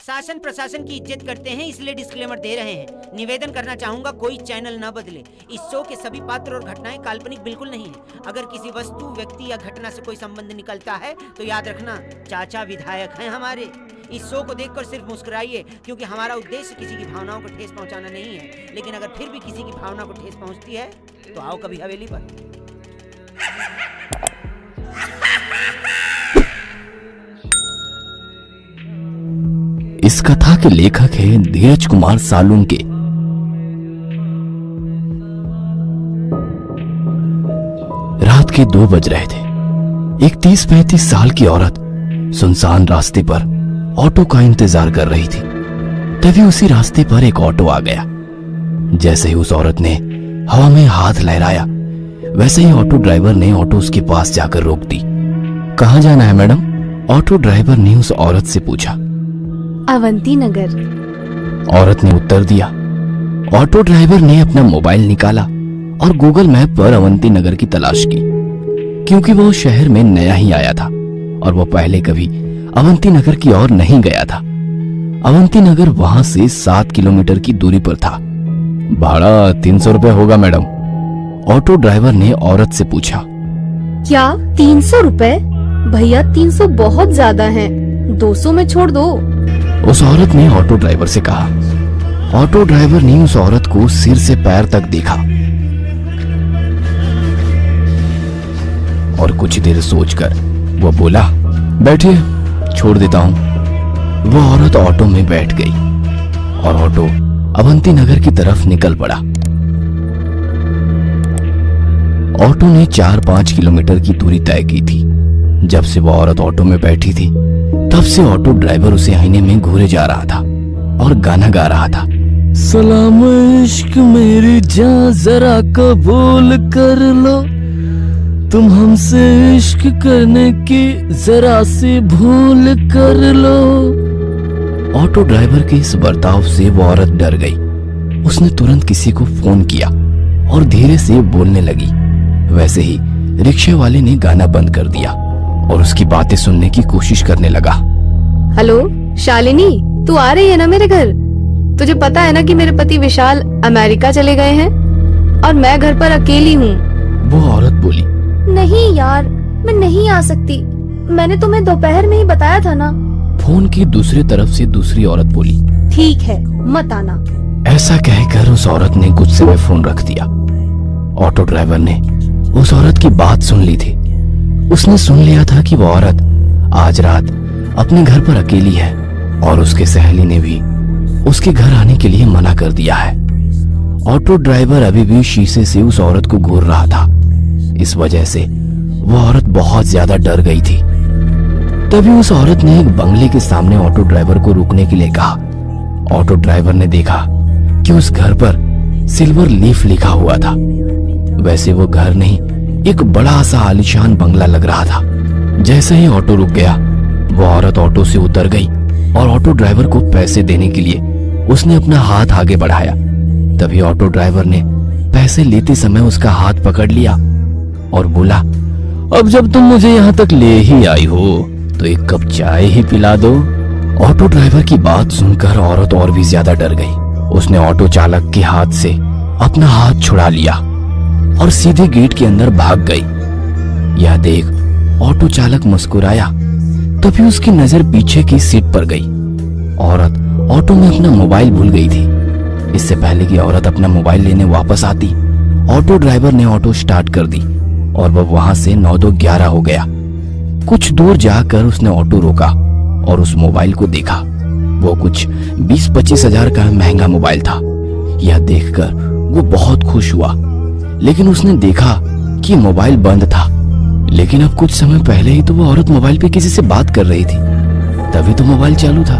शासन प्रशासन की इज्जत करते हैं, इसलिए डिस्क्लेमर दे रहे हैं। निवेदन करना चाहूंगा कोई चैनल न बदले। इस शो के सभी पात्र और घटनाएं काल्पनिक बिल्कुल नहीं है। अगर किसी वस्तु, व्यक्ति या घटना से कोई संबंध निकलता है तो याद रखना चाचा विधायक हैं हमारे। इस शो को देखकर सिर्फ मुस्कुराइए, क्योंकि हमारा उद्देश्य किसी की भावनाओं को ठेस पहुंचाना नहीं है। लेकिन अगर फिर भी किसी की भावना को ठेस पहुंचती है तो आओ कभी हवेली पर। इस कथा के लेखक हैं धीरज कुमार सालुंके। रात के 2 बज रहे थे। एक 30-35 साल की औरत सुनसान रास्ते पर ऑटो का इंतजार कर रही थी। तभी उसी रास्ते पर एक ऑटो आ गया। जैसे ही उस औरत ने हवा में हाथ लहराया, वैसे ही ऑटो ड्राइवर ने ऑटो उसके पास जाकर रोक दी। कहाँ जाना है मैडम? ऑटो ड्राइवर ने उस औरत से पूछा। अवंती नगर। औरत ने उत्तर दिया। ऑटो ड्राइवर ने अपना मोबाइल निकाला और गूगल मैप पर अवंती नगर की तलाश की, क्योंकि वो शहर में नया ही आया था और वो पहले कभी अवंती नगर की ओर नहीं गया था। अवंती नगर वहां से 7 किलोमीटर की दूरी पर था। भाड़ा 300 रुपए होगा मैडम, ऑटो ड्राइवर ने औरत से पूछा। क्या 300 रुपए? भैया 300 बहुत ज्यादा है, 200 में छोड़ दो। उस औरत ने ऑटो ड्राइवर से कहा। ऑटो ड्राइवर ने उस औरत को सिर से पैर तक देखा और कुछ देर सोचकर वो बोला, बैठिए, छोड़ देता हूं। वो औरत ऑटो में बैठ गई और ऑटो अवंती नगर की तरफ निकल पड़ा। ऑटो ने 4-5 किलोमीटर की दूरी तय की थी। जब से वो औरत ऑटो में बैठी थी, तब से ऑटो ड्राइवर उसे आईने में घूरे जा रहा था और गाना गा रहा था। सलाम इश्क मेरी जान, जरा कबूल कर लो, तुम हमसे इश्क करने की जरा सी भूल कर लो। ऑटो ड्राइवर के इस बर्ताव से वो औरत डर गई। उसने तुरंत किसी को फोन किया और धीरे से बोलने लगी। वैसे ही रिक्शे वाले ने गाना बंद कर दिया और उसकी बातें सुनने की कोशिश करने लगा। हेलो शालिनी, तू आ रही है ना मेरे घर? तुझे पता है ना कि मेरे पति विशाल अमेरिका चले गए हैं और मैं घर पर अकेली हूँ। वो औरत बोली। नहीं यार, मैं नहीं आ सकती, मैंने तुम्हें दोपहर में ही बताया था ना। फोन की दूसरी तरफ से दूसरी औरत बोली। ठीक है, मत आना। ऐसा कहकर उस औरत ने गुस्से में फोन रख दिया। ऑटो ड्राइवर ने उस औरत की बात सुन ली थी। उसने सुन लिया था कि वो औरत आज रात अपने घर पर अकेली है और उसके सहेली ने भी उसके घर आने के लिए मना कर दिया है। ऑटो ड्राइवर अभी भी शीशे से उस औरत को घूर रहा था। इस वजह से वो औरत बहुत ज्यादा डर गई थी। तभी उस औरत ने एक बंगले के सामने ऑटो ड्राइवर को रुकने के लिए कहा। ऑटो ड्राइवर ने देखा कि उस घर पर सिल्वर लीफ लिखा हुआ था। वैसे वो घर नहीं, एक बड़ा सा आलीशान बंगला लग रहा था। जैसे ही ऑटो रुक गया, वो औरत ऑटो से उतर गई और ऑटो ड्राइवर को पैसे देने के लिए उसने अपना हाथ आगे बढ़ाया। तभी ऑटो ड्राइवर ने पैसे लेते समय उसका हाथ पकड़ लिया और बोला, अब जब तुम मुझे यहाँ तक ले ही आई हो तो एक कप चाय ही पिला दो। ऑटो ड्राइवर की बात सुनकर औरत और भी ज्यादा डर गई। उसने ऑटो चालक के हाथ से अपना हाथ छुड़ा लिया और सीधे गेट के अंदर भाग गई। यह देख ऑटो चालक मुस्कुराया। तभी उसकी नजर पीछे की सीट पर गई। औरत ऑटो में अपना मोबाइल भूल गई थी। इससे पहले कि औरत अपना मोबाइल लेने वापस आती, ऑटो ड्राइवर ने ऑटो स्टार्ट कर दी और वह वहां से 9-11 हो गया। कुछ दूर जाकर उसने ऑटो रोका और उस मोबाइल को देखा। वो कुछ 20-25 हजार का महंगा मोबाइल था। यह देखकर वो बहुत खुश हुआ, लेकिन उसने देखा कि मोबाइल बंद था। लेकिन अब कुछ समय पहले ही तो वो औरत मोबाइल पे किसी से बात कर रही थी, तभी तो मोबाइल चालू था।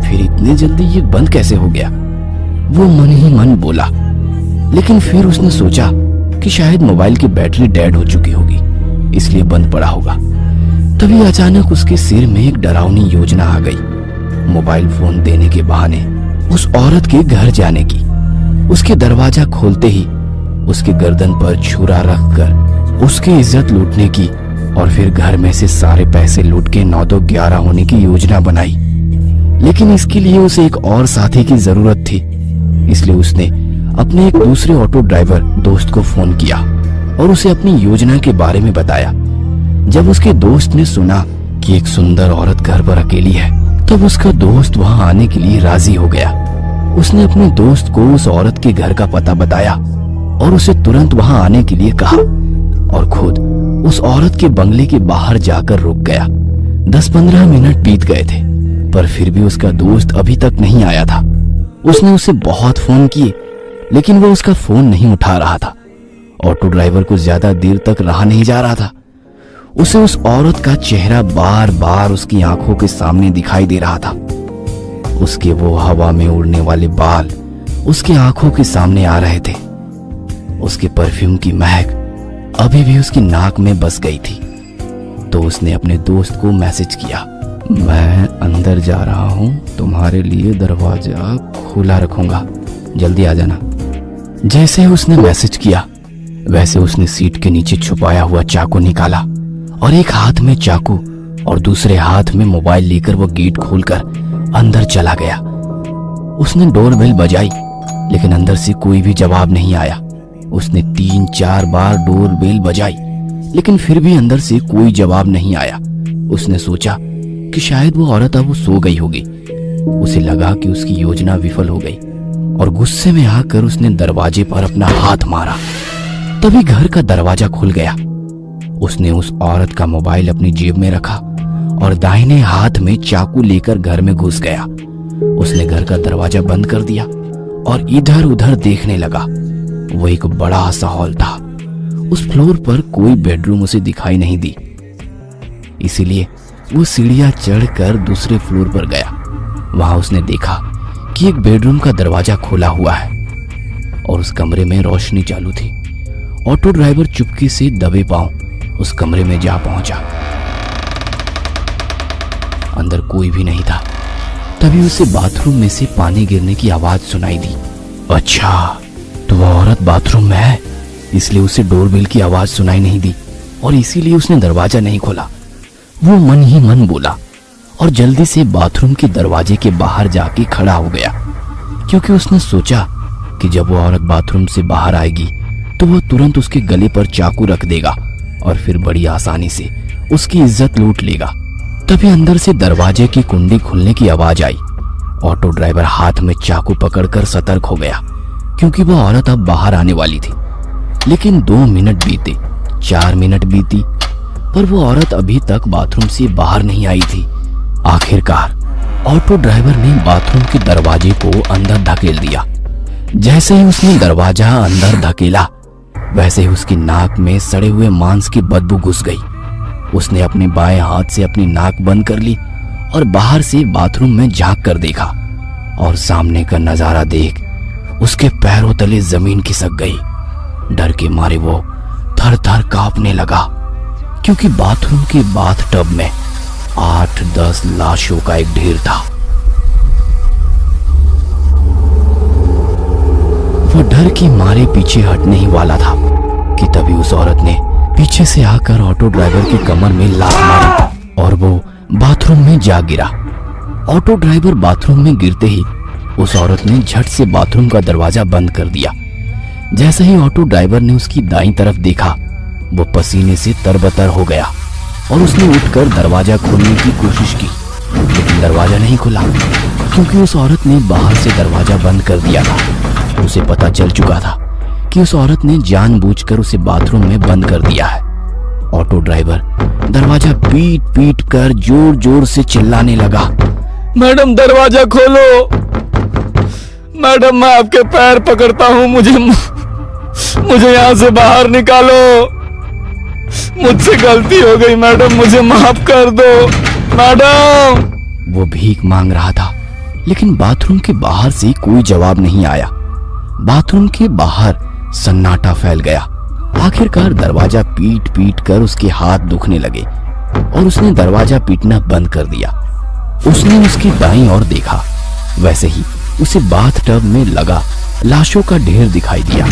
फिर इतने जल्दी ये बंद कैसे हो गया? वो मन ही मन बोला। लेकिन फिर उसने सोचा कि शायद मोबाइल की बैटरी डेड हो चुकी होगी, इसलिए बंद पड़ा होगा। तभी अचानक उसके सिर में एक डरावनी योजना आ गई। मोबाइल फोन देने के बहाने उस औरत के घर जाने की। उसके दरवाजा खोलते ही उसके गर्दन पर छुरा रखकर उसकी इज्जत लूटने की और फिर घर में से सारे पैसे लूट के 9-11 होने की योजना बनाई। लेकिन इसके लिए उसे एक और साथी की जरूरत थी। इसलिए उसने अपने एक दूसरे ऑटो ड्राइवर दोस्त को फोन किया और उसे अपनी योजना के बारे में बताया। जब उसके दोस्त ने सुना कि एक सुंदर औरत घर पर अकेली है, तब उसका दोस्त वहां आने के लिए राजी हो गया। उसने अपने दोस्त को उस औरत के घर का पता बताया और उसे तुरंत वहां आने के लिए कहा और खुद उस औरत के बंगले के बाहर जाकर रुक गया। 10-15 मिनट बीत गए थे, पर फिर भी उसका दोस्त अभी तक नहीं आया था। उसने उसे बहुत फोन किए, लेकिन वो उसका फोन नहीं उठा रहा था। ऑटो ड्राइवर को ज्यादा देर तक रहा नहीं जा रहा था। उसे उस औरत का चेहरा बार बार उसकी आंखों के सामने दिखाई दे रहा था। उसके वो हवा में उड़ने वाले बाल उसकी आंखों के सामने आ रहे थे। उसके परफ्यूम की महक अभी भी उसकी नाक में बस गई थी। तो उसने अपने दोस्त को मैसेज किया, मैं अंदर जा रहा हूं, तुम्हारे लिए दरवाजा खुला रखूंगा, जल्दी आ जाना। जैसे उसने मैसेज किया, वैसे उसने सीट के नीचे छुपाया हुआ चाकू निकाला और एक हाथ में चाकू और दूसरे हाथ में मोबाइल लेकर वो गेट खोलकर अंदर चला गया। उसने डोरबेल बजाई, लेकिन अंदर से कोई भी जवाब नहीं आया। उसने 3-4 बार डोरबेल बजाई, लेकिन फिर भी अंदर से कोई जवाब नहीं आया। उसने सोचा कि शायद वो औरत अब सो गई होगी। उसे लगा कि उसकी योजना विफल हो गई और गुस्से में आकर उसने दरवाजे पर अपना हाथ मारा। तभी घर का दरवाजा खुल गया। उसने उस औरत का मोबाइल अपनी जेब में रखा और दाहिने हाथ में चाकू लेकर घर में घुस गया। उसने घर का दरवाजा बंद कर दिया और इधर उधर देखने लगा। वो एक बड़ा सा हॉल था। उस फ्लोर पर कोई बेडरूम उसे दिखाई नहीं दी, इसीलिए वो सीढ़ियां चढ़कर दूसरे फ्लोर पर गया। वहां उसने देखा कि एक बेडरूम का दरवाजा खुला हुआ है और उस कमरे में रोशनी चालू थी। ऑटो ड्राइवर चुपके से दबे पांव उस कमरे में जा पहुंचा। अंदर कोई भी नहीं था। तभी उसे बाथरूम में से पानी गिरने की आवाज सुनाई दी। अच्छा, तो वह औरत बाथरूम में है, इसलिए उसे डोरबेल की आवाज सुनाई नहीं दी और इसीलिए उसने दरवाजा नहीं खोला। वो मन ही मन बोला और जल्दी से बाथरूम के दरवाजे के बाहर जाके खड़ा हो गया, क्योंकि उसने सोचा कि जब वो औरत बाथरूम से बाहर आएगी तो वह तुरंत उसके गले पर चाकू रख देगा और फिर बड़ी आसानी से उसकी इज्जत लूट लेगा। तभी अंदर से दरवाजे की कुंडी खुलने की आवाज आई। ऑटो ड्राइवर हाथ में चाकू पकड़कर सतर्क हो गया, क्योंकि वह औरत अब बाहर आने वाली थी। लेकिन 2 मिनट बीते, 4 मिनट बीती, पर वो औरत अभी तक बाथरूम से बाहर नहीं आई थी। आखिरकार ऑटो ड्राइवर ने बाथरूम के दरवाजे को अंदर धकेल दिया। जैसे ही उसने दरवाजा अंदर धकेला, वैसे ही उसकी नाक में सड़े हुए मांस की बदबू घुस गई। उसने अपने बाएं हाथ से अपनी नाक बंद कर ली और बाहर से बाथरूम में झांक कर देखा और सामने का नजारा देख उसके पैरों तले जमीन खिसक गई। डर के मारे वो थर थर कांपने लगा, क्योंकि बाथरूम के बाथटब में 8-10 लाशों का एक ढेर था। वो डर के मारे पीछे हटने ही वाला था कि तभी उस औरत ने पीछे से आकर ऑटो ड्राइवर की कमर में लात मारी और वो बाथरूम में जा गिरा। ऑटो ड्राइवर बाथरूम में गिरते ही उस औरत ने झट से बाथरूम का दरवाजा बंद कर दिया। जैसे ही ऑटो ड्राइवर ने उसकी दाईं तरफ देखा, वो पसीने से तरबतर हो गया और उसने उठकर दरवाजा खोलने की कोशिश की, लेकिन दरवाजा नहीं खुला, क्योंकि उस औरत ने बाहर से दरवाजा बंद कर दिया था। उसे पता चल चुका था कि उस औरत ने जानबूझकर उसे बाथरूम में बंद कर दिया है। ऑटो ड्राइवर दरवाजा पीट पीट कर जोर जोर से चिल्लाने लगा, मैडम दरवाजा खोलो, मैडम मैं आपके पैर पकड़ता हूँ, मुझे यहाँ से बाहर निकालो, मुझसे गलती हो गई मैडम, मुझे माफ कर दो मैडम। वो भीख मांग रहा था, लेकिन बाथरूम के बाहर से कोई जवाब नहीं आया। बाथरूम के बाहर सन्नाटा फैल गया। आखिरकार दरवाजा पीट पीट कर उसके हाथ दुखने लगे और उसने दरवाजा पीटना बंद कर दिया। उसने उसकी दाईं ओर देखा, वैसे ही उसे बाथटब में लगा लाशों का ढेर दिखाई दिया।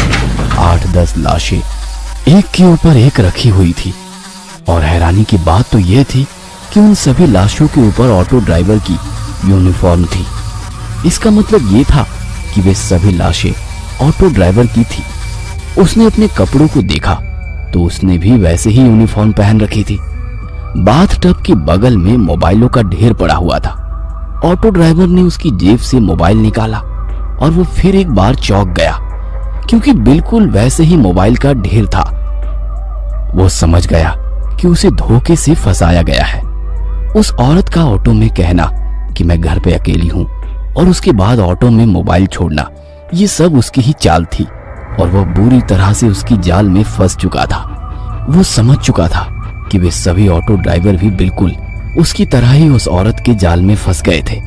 8-10 लाशें एक के ऊपर एक रखी हुई थी और हैरानी की बात तो यह थी कि उन सभी लाशों के ऊपर ऑटो ड्राइवर की यूनिफॉर्म थी। इसका मतलब ये था कि वे सभी लाशें ऑटो ड्राइवर की थी। उसने अपने कपड़ों को देखा तो उसने भी वैसे ही यूनिफॉर्म पहन रखी थी। बाथटब के बगल में मोबाइलों का ढेर पड़ा हुआ था। ऑटो ड्राइवर ने उसकी जेब से मोबाइल निकाला और वो फिर एक बार चौंक गया, क्योंकि बिल्कुल वैसे ही मोबाइल का ढेर था। वो समझ गया कि उसे धोखे से फंसाया गया है। उस औरत का ऑटो में कहना कि मैं घर पे अकेली हूं और उसके बाद ऑटो में मोबाइल छोड़ना, ये सब उसकी ही चाल थी और वह बुरी तरह से उसकी जाल में फंस चुका था। वो समझ चुका था कि वे सभी ऑटो ड्राइवर भी बिल्कुल उसकी तरह ही उस औरत के जाल में फंस गए थे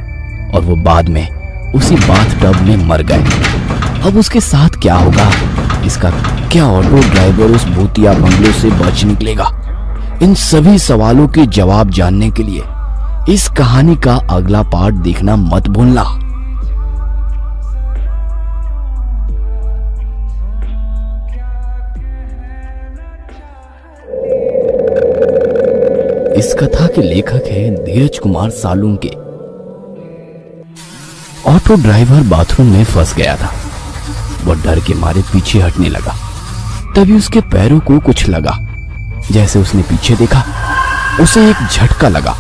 और वो बाद में उसी बाथटब में मर गए। अब उसके साथ क्या होगा, इसका क्या ऑटो ड्राइवर उस भूतिया बंगले से बच निकलेगा? इन सभी सवालों के जवाब जानने के लिए इस कहानी का अगला पार्ट देखना मत भूलना। इस कथा के लेखक हैं Dheeraj Kumar Salunke. Auto driver bathroom में फंस गया था। वह डर के मारे पीछे हटने लगा। तभी उसके पैरों को कुछ लगा। जैसे उसने पीछे देखा, उसे एक झटका लगा।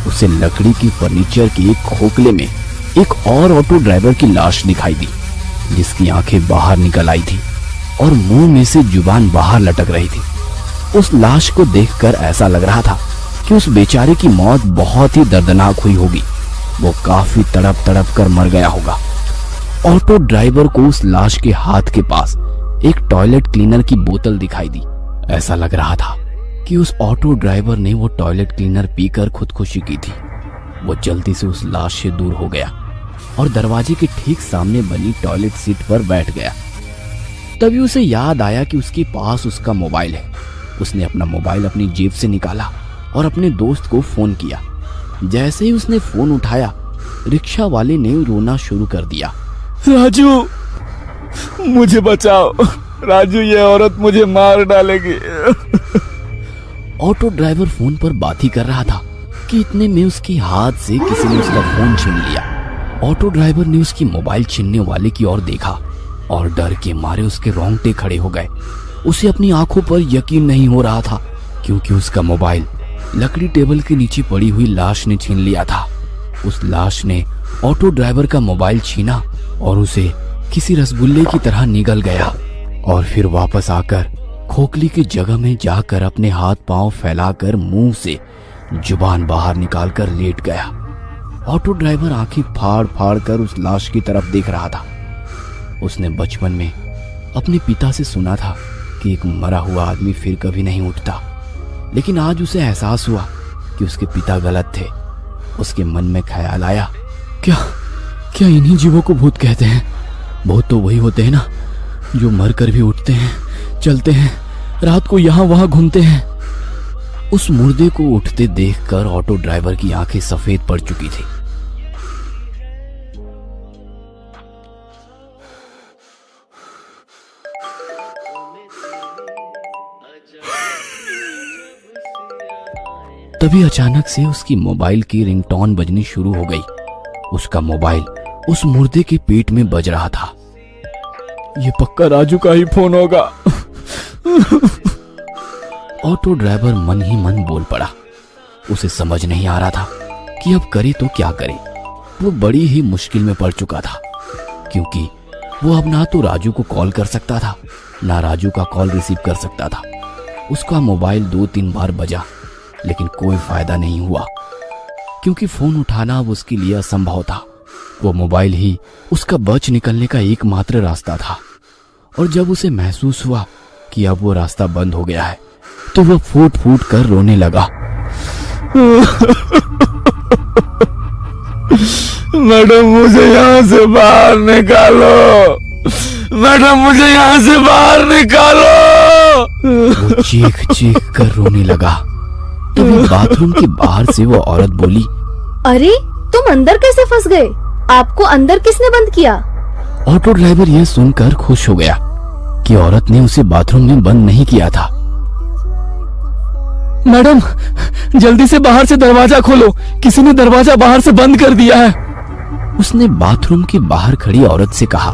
उसे लकड़ी की फर्नीचर के एक खोखले में एक और ऑटो ड्राइवर की लाश दिखाई दी, जिसकी आंखें बाहर निकल आई थी और मुंह में से जुबान बाहर लटक रही थी। उस लाश को देखकर ऐसा लग रहा था कि उस बेचारे की मौत बहुत ही दर्दनाक हुई होगी। वो काफी तड़प तड़प कर मर गया होगा। ऑटो ड्राइवर को उस लाश के हाथ के पास एक टॉयलेट क्लीनर की बोतल दिखाई दी। ऐसा लग रहा था कि उस ऑटो ड्राइवर ने वो टॉयलेट क्लीनर पीकर खुदकुशी की थी। वो जल्दी से उस लाश से दूर हो गया और दरवाजे के ठीक सामने बनी टॉयलेट सीट पर बैठ गया। तभी उसे याद आया कि उसके पास उसका मोबाइल है। उसने अपना मोबाइल अपनी जेब से निकाला और अपने दोस्त को फोन किया। जैसे ही उसने फोन उठाया, रिक्शा वाले ने रोना शुरू कर दिया। राजू, मुझे बचाओ राजू, ये औरत मुझे मार डालेगी। ऑटो ड्राइवर फोन पर बात ही कर रहा था कि इतने में उसके हाथ से किसी ने उसका फोन छीन लिया। ऑटो ड्राइवर ने उसकी मोबाइल छीनने वाले की ओर देखा और डर के मारे उसके रोंगटे खड़े हो गए। उसे अपनी आंखों पर यकीन नहीं हो रहा था, क्योंकि उसका मोबाइल लकड़ी टेबल के नीचे पड़ी हुई लाश ने छीन लिया था। उस लाश ने ऑटो ड्राइवर का मोबाइल छीना और उसे किसी रसगुल्ले की तरह निगल गया और फिर वापस आकर खोखली की जगह में जाकर अपने हाथ पांव फैलाकर मुंह से जुबान बाहर निकालकर लेट गया। ऑटो ड्राइवर आंखें फाड़ फाड़ कर उस लाश की तरफ देख रहा था। उसने बचपन में अपने पिता से सुना था कि एक मरा हुआ आदमी फिर कभी नहीं उठता, लेकिन आज उसे एहसास हुआ कि उसके पिता गलत थे। उसके मन में ख्याल आया, क्या इन्हीं जीवों को भूत कहते हैं? भूत तो वही होते हैं ना, जो मरकर भी उठते हैं, चलते हैं, रात को यहाँ वहां घूमते हैं। उस मुर्दे को उठते देखकर ऑटो ड्राइवर की आंखें सफेद पड़ चुकी थी। तभी अचानक से उसकी मोबाइल की रिंगटोन बजनी शुरू हो गई। उसका मोबाइल उस मुर्दे के पेट में बज रहा था। ये पक्का राजू का ही फोन होगा। ऑटो ड्राइवर मन ही मन बोल पड़ा। उसे समझ नहीं आ रहा था कि अब करे तो क्या करे। वो बड़ी ही मुश्किल में पड़ चुका था, क्योंकि वो अब ना तो राजू को कॉल कर सकता था, ना राजू का कॉल रिसीव कर सकता था। उसका मोबाइल 2-3 बार बजा, लेकिन कोई फायदा नहीं हुआ, क्योंकि फोन उठाना अब उसके लिए असंभव था। वो मोबाइल ही उसका बच निकलने का एकमात्र रास्ता था। और जब उसे महसूस हुआ कि अब वो रास्ता बंद हो गया है, तो वो फूट फूट कर रोने लगा। मैडम, मुझे यहाँ से बाहर निकालो। मैडम, मुझे यहाँ से बाहर निकालो। वो चीख चीख कर रोने लगा। तभी बाथरूम के बाहर से वो औरत बोली, अरे तुम अंदर कैसे फंस गए? आपको अंदर किसने बंद किया? ऑटो ड्राइवर यह सुनकर खुश हो गया कि औरत ने उसे बाथरूम में बंद नहीं किया था। मैडम, जल्दी से बाहर से दरवाजा खोलो, किसी ने दरवाजा बाहर से बंद कर दिया है। उसने बाथरूम के बाहर खड़ी औरत से कहा।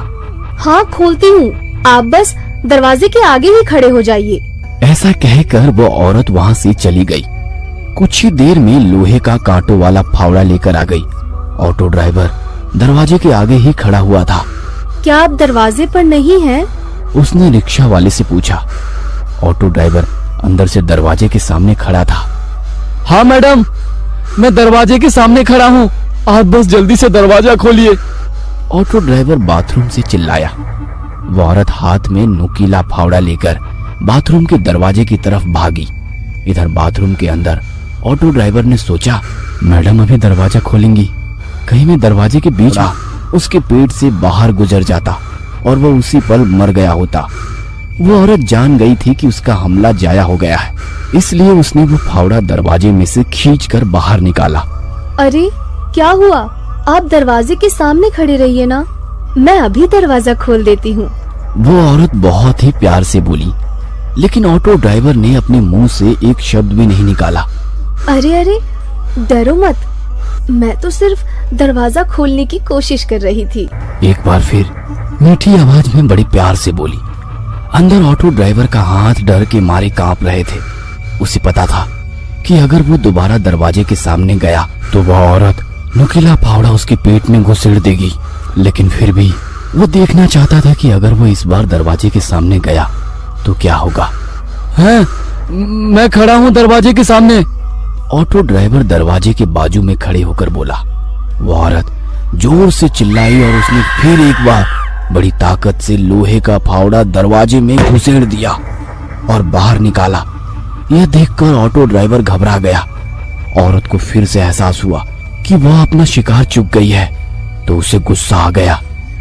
हाँ खोलती हूँ, आप बस दरवाजे के आगे ही खड़े हो जाइए। ऐसा कहकर वो औरत वहाँ से चली गई। कुछ ही देर में लोहे का कांटों वाला फावड़ा लेकर आ गई। ऑटो ड्राइवर दरवाजे के आगे ही खड़ा हुआ था। क्या आप दरवाजे पर नहीं हैं? उसने रिक्शा वाले से पूछा। ऑटो ड्राइवर अंदर से दरवाजे के सामने खड़ा था। हाँ मैडम, मैं दरवाजे के सामने खड़ा हूँ, आप बस जल्दी से दरवाजा खोलिए। ऑटो ड्राइवर बाथरूम से चिल्लाया। वो औरत हाथ में नुकीला फावड़ा लेकर बाथरूम के दरवाजे की तरफ भागी। इधर बाथरूम के अंदर ऑटो ड्राइवर ने सोचा, मैडम अभी दरवाजा खोलेंगी, कहीं मैं दरवाजे के बीच उसके पेट से बाहर गुजर जाता और वो उसी पल मर गया होता। वो औरत जान गई थी कि उसका हमला जाया हो गया है, इसलिए उसने वो फावड़ा दरवाजे में से खींचकर बाहर निकाला। अरे क्या हुआ? आप दरवाजे के सामने खड़े रहिए ना, मैं अभी दरवाजा खोल देती हूँ। वो औरत बहुत ही प्यार से बोली, लेकिन ऑटो ड्राइवर ने अपने मुंह से एक शब्द भी नहीं निकाला। अरे अरे डरो मत, मैं तो सिर्फ दरवाजा खोलने की कोशिश कर रही थी। एक बार फिर मीठी आवाज में बड़ी प्यार से बोली। अंदर ऑटो ड्राइवर का हाथ डर के मारे कांप रहे थे। उसे पता था कि अगर वो दोबारा दरवाजे के सामने गया तो वह औरत नुकीला फावड़ा उसके पेट में घुसेड़ देगी। लेकिन फिर भी वो देखना चाहता था कि अगर वो इस बार दरवाजे के सामने गया तो क्या होगा। हैं? मैं खड़ा हूँ दरवाजे के सामने। ऑटो ड्राइवर दरवाजे के बाजू में खड़े होकर बोला। वो औरत जोर से चिल्लाई और उसने फिर एक बार बड़ी ताकत से लोहे का फावड़ा दरवाजे में घुसेड़ दिया और बाहर निकाला। यह देखकर ऑटो ड्राइवर घबरा गया। औरत को फिर से एहसास हुआ कि वह अपना शिकार चुक गई है, तो उसे गुस्सा आ गया।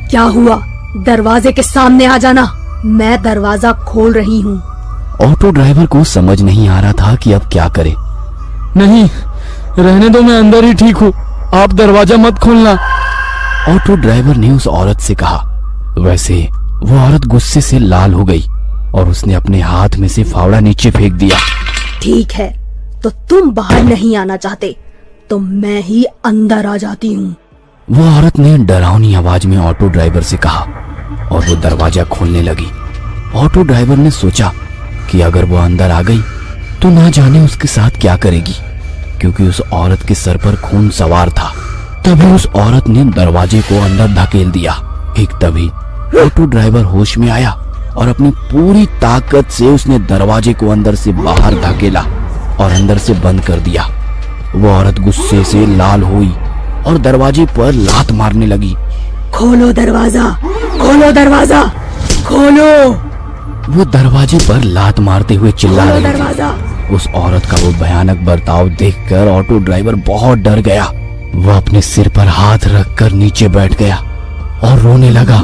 क्या हुआ? दरवाजे के सामने आ जाना, मैं दरवाजा खोल रही हूँ। ऑटो ड्राइवर को समझ नहीं आ रहा था कि अब क्या करे। नहीं, रहने दो, मैं अंदर ही ठीक हूँ, आप दरवाजा मत खोलना। ऑटो ड्राइवर ने उस औरत से कहा। वैसे वो औरत गुस्से से लाल हो गई और उसने अपने हाथ में से फावड़ा नीचे फेंक दिया। ठीक है, तो तुम बाहर नहीं आना चाहते तो मैं ही अंदर आ जाती हूँ। वो औरत ने डरावनी आवाज में ऑटो ड्राइवर से कहा और वो दरवाजा खोलने लगी। ऑटो ड्राइवर ने सोचा कि अगर वो अंदर आ गई तो ना जाने उसके साथ क्या करेगी, क्योंकि उस औरत के सर पर खून सवार था। तभी उस औरत ने दरवाजे को अंदर धकेल दिया। ठीक तभी ऑटो ड्राइवर होश में आया और अपनी पूरी ताकत से उसने दरवाजे को अंदर से बाहर धकेला और अंदर से बंद कर दिया। वो औरत गुस्से से लाल हुई और दरवाजे पर लात मारने लगी। खोलो दरवाजा, खोलो दरवाजा, खोलो। वो दरवाजे पर लात मारते हुए चिल्ला रही थी। दरवाजा। उस औरत का वो भयानक बर्ताव देखकर ऑटो ड्राइवर बहुत डर गया। वो अपने सिर पर हाथ रखकर नीचे बैठ गया और रोने लगा।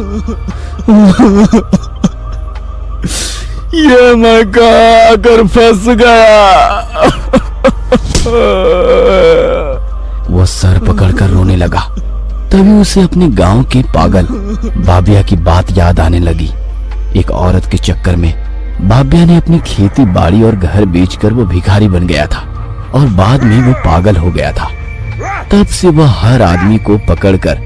ये मैं कहाँ आकर फंस गया। वो सर पकड़कर रोने लगा। तभी उसे अपने गांव के पागल बाबिया की बात याद आने लगी। एक औरत के चक्कर में बाबिया ने अपनी खेती बाड़ी और घर बेचकर वो भिखारी बन गया था और बाद में वो पागल हो गया था। तब से वह हर आदमी को पकड़कर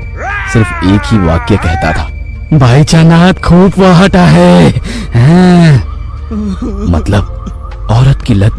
सिर्फ एक ही वाक्य कहता था, भाईचानात खूब वहाटा है। मतलब औरत की लत